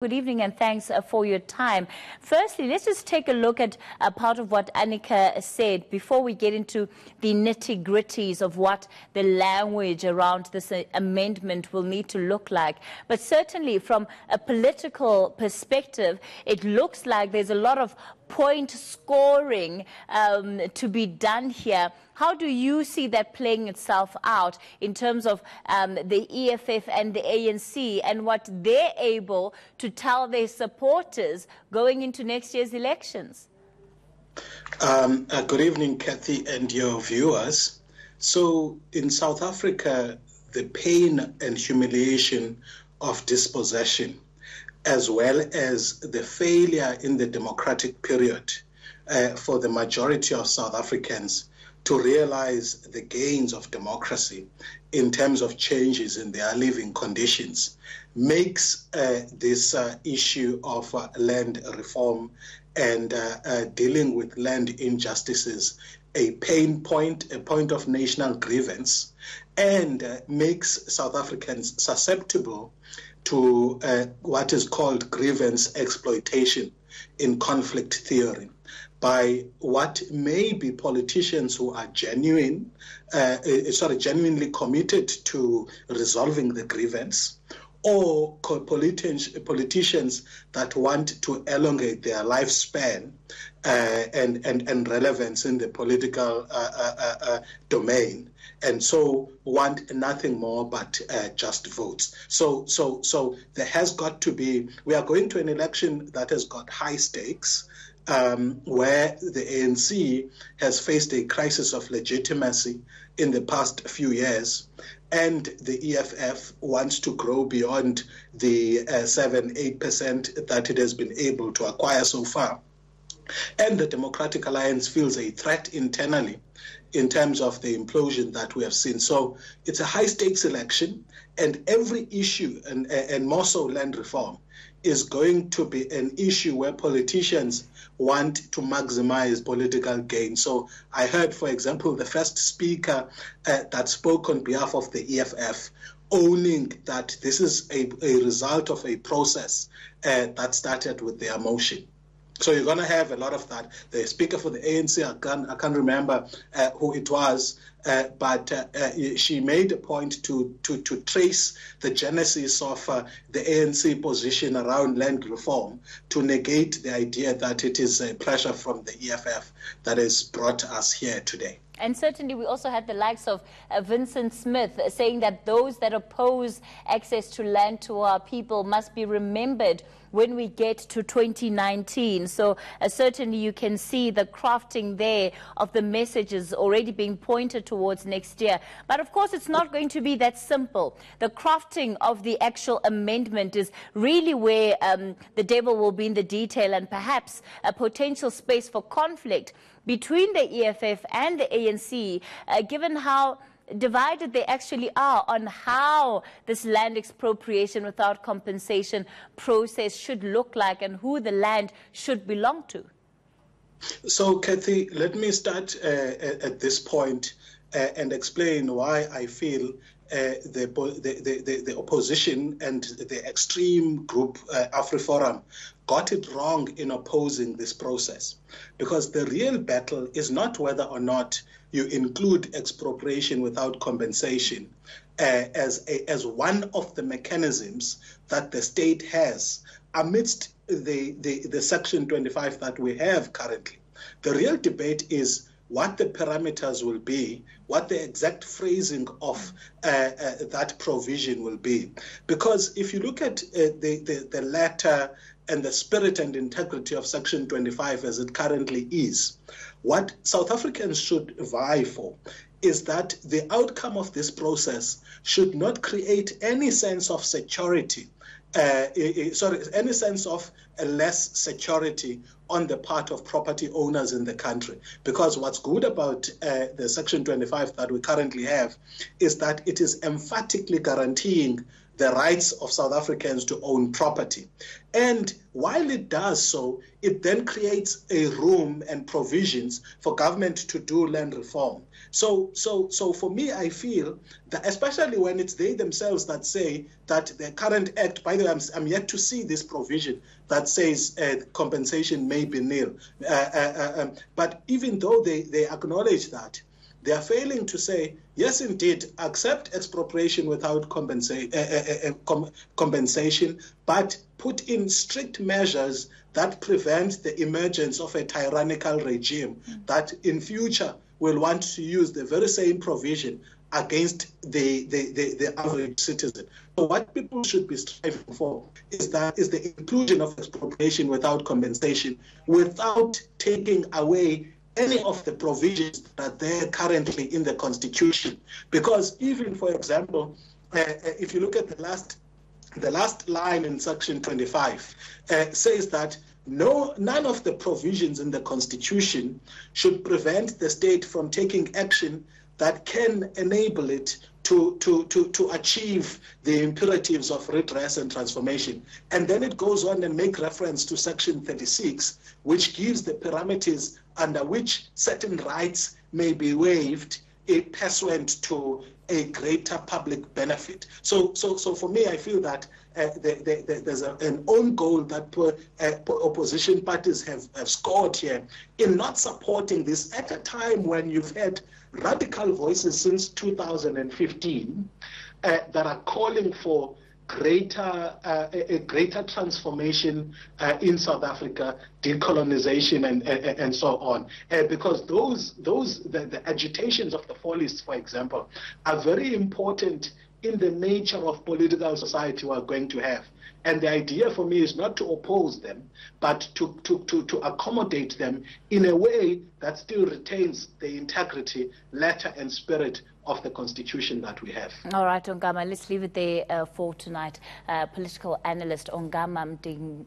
Good evening and thanks for your time. Firstly, let's just take a look at part of what Annika said before we get into the nitty-gritties of what the language around this amendment will need to look like. But certainly from a political perspective, it looks like there's a lot of point scoring to be done here. How do you see that playing itself out in terms of the EFF and the ANC and what they're able to tell their supporters going into next year's elections? Good evening, Kathy, and your viewers. So in South Africa, the pain and humiliation of dispossession, as well as the failure in the democratic period for the majority of South Africans to realize the gains of democracy in terms of changes in their living conditions, makes this issue of land reform and dealing with land injustices a pain point, a point of national grievance, and makes South Africans susceptible to what is called grievance exploitation in conflict theory by what may be politicians who are genuinely committed to resolving the grievance, or politicians that want to elongate their lifespan and relevance in the political domain, and so want nothing more but just votes. So there has got to be, we are going to an election that has got high stakes, where the ANC has faced a crisis of legitimacy in the past few years, and the EFF wants to grow beyond the 7-8% that it has been able to acquire so far. And the Democratic Alliance feels a threat internally in terms of the implosion that we have seen. So it's a high-stakes election, and every issue, and more so land reform, is going to be an issue where politicians want to maximize political gain. So I heard, for example, the first speaker that spoke on behalf of the EFF owning that this is a result of a process that started with their motion. So you're going to have a lot of that. The speaker for the ANC, I can't remember who it was, but she made a point to trace the genesis of the ANC position around land reform to negate the idea that it is a pressure from the EFF that has brought us here today. And certainly we also had the likes of Vincent Smith saying that those that oppose access to land to our people must be remembered when we get to 2019. So certainly you can see the crafting there of the messages already being pointed towards next year. But of course it's not going to be that simple. The crafting of the actual amendment is really where the devil will be in the detail, and perhaps a potential space for conflict between the EFF and the ANC, given how divided they actually are on how this land expropriation without compensation process should look like and who the land should belong to. So, Kathy, let me start at this point and explain why I feel the opposition and the extreme group AfriForum got it wrong in opposing this process. Because the real battle is not whether or not you include expropriation without compensation as one of the mechanisms that the state has amidst the Section 25 that we have currently. The real debate is what the parameters will be, what the exact phrasing of that provision will be. Because if you look at the letter and the spirit and integrity of Section 25 as it currently is, what South Africans should vie for is that the outcome of this process should not create any sense of security, any sense of less security on the part of property owners in the country. Because what's good about the Section 25 that we currently have is that it is emphatically guaranteeing the rights of South Africans to own property. And while it does so, it then creates a room and provisions for government to do land reform. So for me, I feel that, especially when it's they themselves that say that the current act, by the way, I'm yet to see this provision that says compensation may be nil. But even though they acknowledge that, they are failing to say, yes, indeed, accept expropriation without compensation, but put in strict measures that prevent the emergence of a tyrannical regime that in future will want to use the very same provision against the average citizen. So what people should be striving for is the inclusion of expropriation without compensation, without taking away any of the provisions that are there currently in the Constitution. Because even, for example, if you look at the last line in Section 25, says that none of the provisions in the Constitution should prevent the state from taking action that can enable it to achieve the imperatives of redress and transformation. And then it goes on and make reference to Section 36, which gives the parameters under which certain rights may be waived pursuant to a greater public benefit. So for me, I feel that there's an own goal that opposition parties have scored here in not supporting this at a time when you've had radical voices since 2015 that are calling for a greater transformation in South Africa, decolonization and so on. Because the agitations of the Fallists, for example, are very important in the nature of political society we are going to have. And the idea for me is not to oppose them, but to accommodate them in a way that still retains the integrity, letter and spirit of the Constitution that we have. All right, Ongama, let's leave it there for tonight. Political analyst Ongama Mtimka.